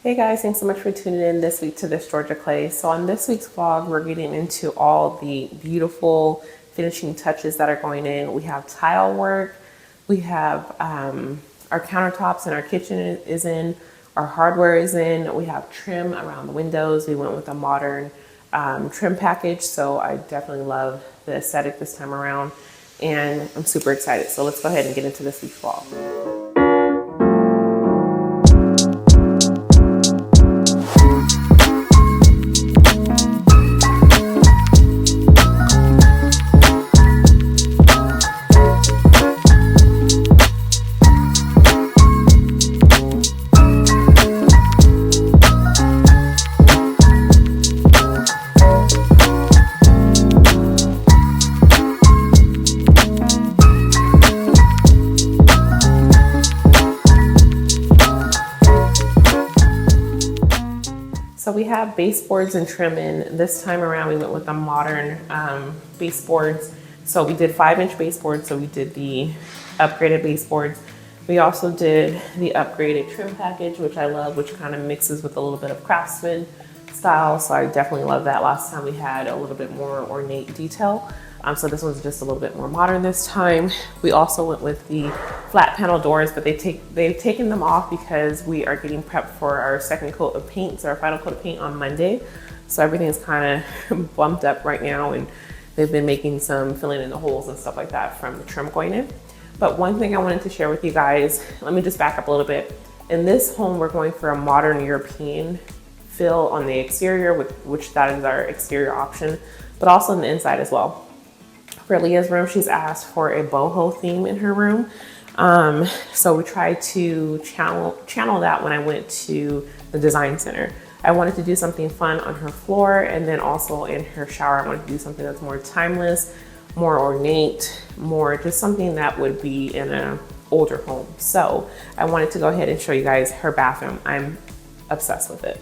Hey guys, thanks so much for tuning in this week to This Georgia Clay. So on this week's vlog, we're getting into all the beautiful finishing touches that are going in. We have tile work, we have our countertops and our kitchen is in, our hardware is in, we have trim around the windows. We went with a modern trim package, so I definitely love the aesthetic this time around and I'm super excited. So let's go ahead and get into this week's vlog. So we have baseboards and trim in. This time around we went with the modern baseboards. So we did 5-inch baseboards, so we did the upgraded baseboards. We also did the upgraded trim package, which I love, which kind of mixes with a little bit of craftsman style. So I definitely love that. Last time we had a little bit more ornate detail. So this one's just a little bit more modern this time. We also went with the flat panel doors, but they've taken them off because we are getting prepped for our second coat of paint, so our final coat of paint on Monday. So everything's kind of bumped up right now, and they've been making some filling in the holes and stuff like that from the trim going in. But one thing I wanted to share with you guys, let me just back up a little bit. In this home, we're going for a modern European fill on the exterior, which that is our exterior option, but also on the inside as well. For Leah's room, she's asked for a boho theme in her room. So we tried to channel that when I went to the design center. I wanted to do something fun on her floor, and then also in her shower, I wanted to do something that's more timeless, more ornate, more just something that would be in an older home. So I wanted to go ahead and show you guys her bathroom. I'm obsessed with it.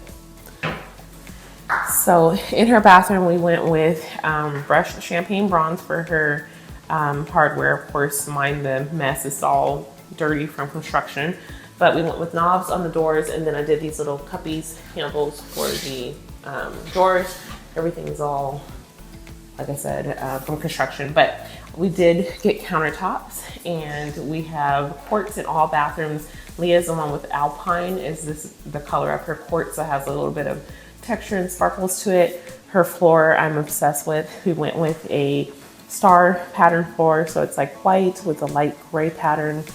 So in her bathroom, we went with brushed champagne bronze for her hardware. Of course, mine, the mess is all dirty from construction, but we went with knobs on the doors, and then I did these little cuppies handles for the doors. Everything is all, like I said, from construction, but we did get countertops, and we have quartz in all bathrooms. Leah's the one with Alpine, is this the color of her quartz, that has a little bit of texture and sparkles to it. Her floor I'm obsessed with. We went with a star pattern floor, so it's like white with a light gray pattern.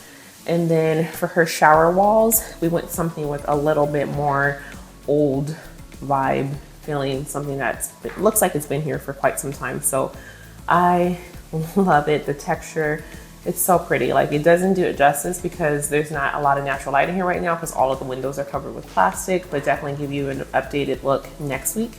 And then for her shower walls, we went something with a little bit more old vibe feeling, something that looks like it's been here for quite some time. So I love it, the texture. It's so pretty. Like, it doesn't do it justice because there's not a lot of natural light in here right now because all of the windows are covered with plastic, but definitely give you an updated look next week.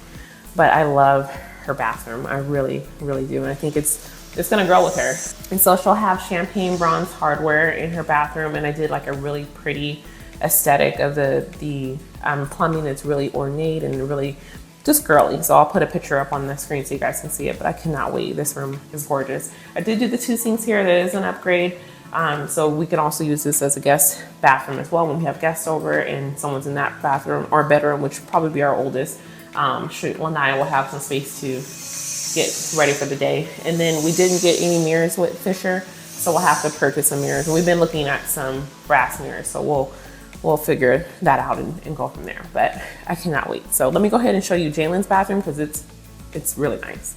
But I love her bathroom. I really, really do. And I think it's gonna grow with her. And so she'll have champagne bronze hardware in her bathroom, and I did like a really pretty aesthetic of the plumbing. It's really ornate and really just girly. So I'll put a picture up on the screen so you guys can see it, but I cannot wait. This room is gorgeous. I did do the 2 sinks here. That is an upgrade. So we can also use this as a guest bathroom as well when we have guests over and someone's in that bathroom or bedroom, which will probably be our oldest. Lanaya will have some space to get ready for the day. And then we didn't get any mirrors with Fischer, so we'll have to purchase some mirrors. And we've been looking at some brass mirrors, so we'll figure that out and go from there. But I cannot wait. So let me go ahead and show you Jalen's bathroom because it's really nice.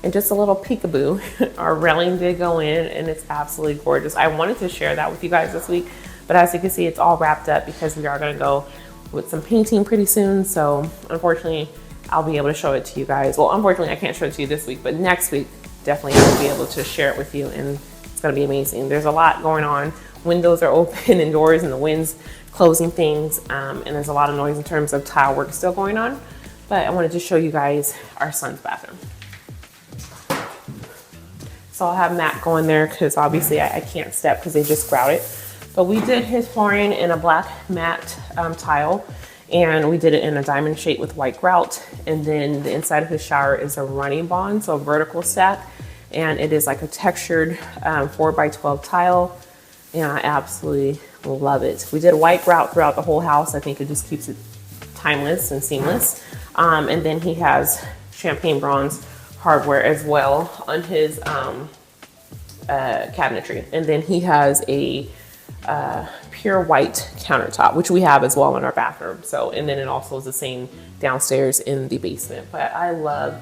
And just a little peekaboo, our railing did go in and it's absolutely gorgeous. I wanted to share that with you guys this week, but as you can see, it's all wrapped up because we are gonna go with some painting pretty soon. So unfortunately, I'll be able to show it to you guys. Well, unfortunately, I can't show it to you this week, but next week, definitely I'll be able to share it with you, and it's gonna be amazing. There's a lot going on. Windows are open and doors, and the wind's closing things, and there's a lot of noise in terms of tile work still going on. But I wanted to show you guys our son's bathroom. So I'll have Matt go in there because obviously I can't step because they just grouted. But we did his flooring in a black matte tile, and we did it in a diamond shape with white grout. And then the inside of his shower is a running bond, so a vertical stack, and it is like a textured 4x12 tile. And I absolutely love it. We did a white grout throughout the whole house. I think it just keeps it timeless and seamless. And then he has champagne bronze hardware as well on his cabinetry. And then he has a pure white countertop, which we have as well in our bathroom. So, and then it also is the same downstairs in the basement. But I love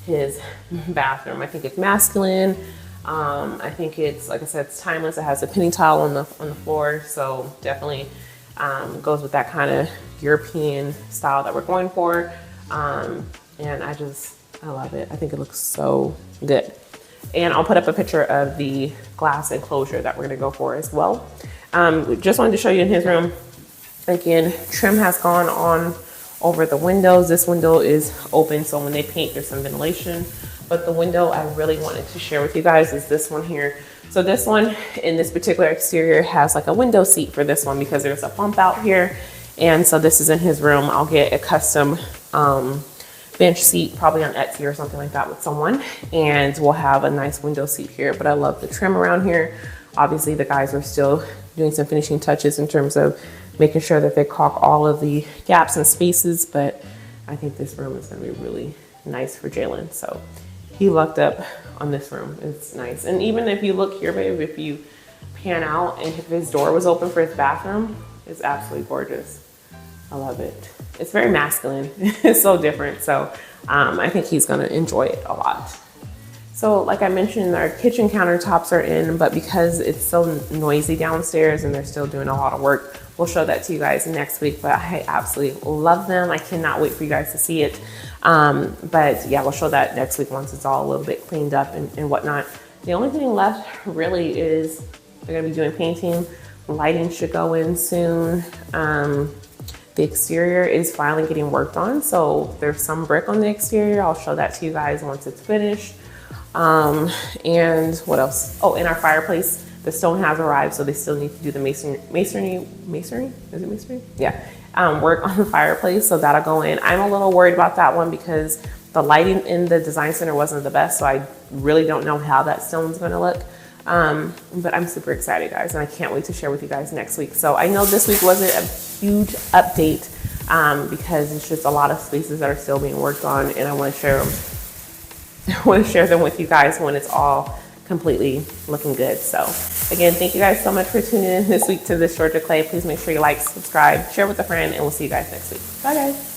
his bathroom. I think it's masculine. I think it's, like I said, it's timeless. It has a penny tile on the floor, so definitely goes with that kind of European style that we're going for. And I love it. I think it looks so good. And I'll put up a picture of the glass enclosure that we're gonna go for as well. Just wanted to show you in his room. Again, trim has gone on over the windows. This window is open, so when they paint, there's some ventilation. But the window I really wanted to share with you guys is this one here. So this one in this particular exterior has like a window seat for this one because there's a bump out here. And so this is in his room. I'll get a custom bench seat, probably on Etsy or something like that with someone. And we'll have a nice window seat here. But I love the trim around here. Obviously the guys are still doing some finishing touches in terms of making sure that they caulk all of the gaps and spaces. But I think this room is gonna be really nice for Jalen. So he lucked up on this room. It's nice. And even if you look here, babe, if you pan out and if his door was open for his bathroom, it's absolutely gorgeous. I love it. It's very masculine. It's so different. So I think he's gonna enjoy it a lot. So like I mentioned, our kitchen countertops are in, but because it's so noisy downstairs and they're still doing a lot of work, we'll show that to you guys next week. But I absolutely love them. I cannot wait for you guys to see it. But yeah, we'll show that next week once it's all a little bit cleaned up and whatnot. The only thing left really is they're gonna be doing painting. Lighting should go in soon. The exterior is finally getting worked on. So there's some brick on the exterior. I'll show that to you guys once it's finished. And what else? Oh, in our fireplace, the stone has arrived, so they still need to do the masonry, is it masonry? Yeah, work on the fireplace, so that'll go in. I'm a little worried about that one because the lighting in the design center wasn't the best, so I really don't know how that stone's gonna look. But I'm super excited, guys, and I can't wait to share with you guys next week. So I know this week wasn't a huge update because it's just a lot of spaces that are still being worked on, and I want to share them. I want to share them with you guys when it's all completely looking good. So again, thank you guys so much for tuning in this week to This Georgia Clay. Please make sure you like, subscribe, share with a friend, and we'll see you guys next week. Bye, guys.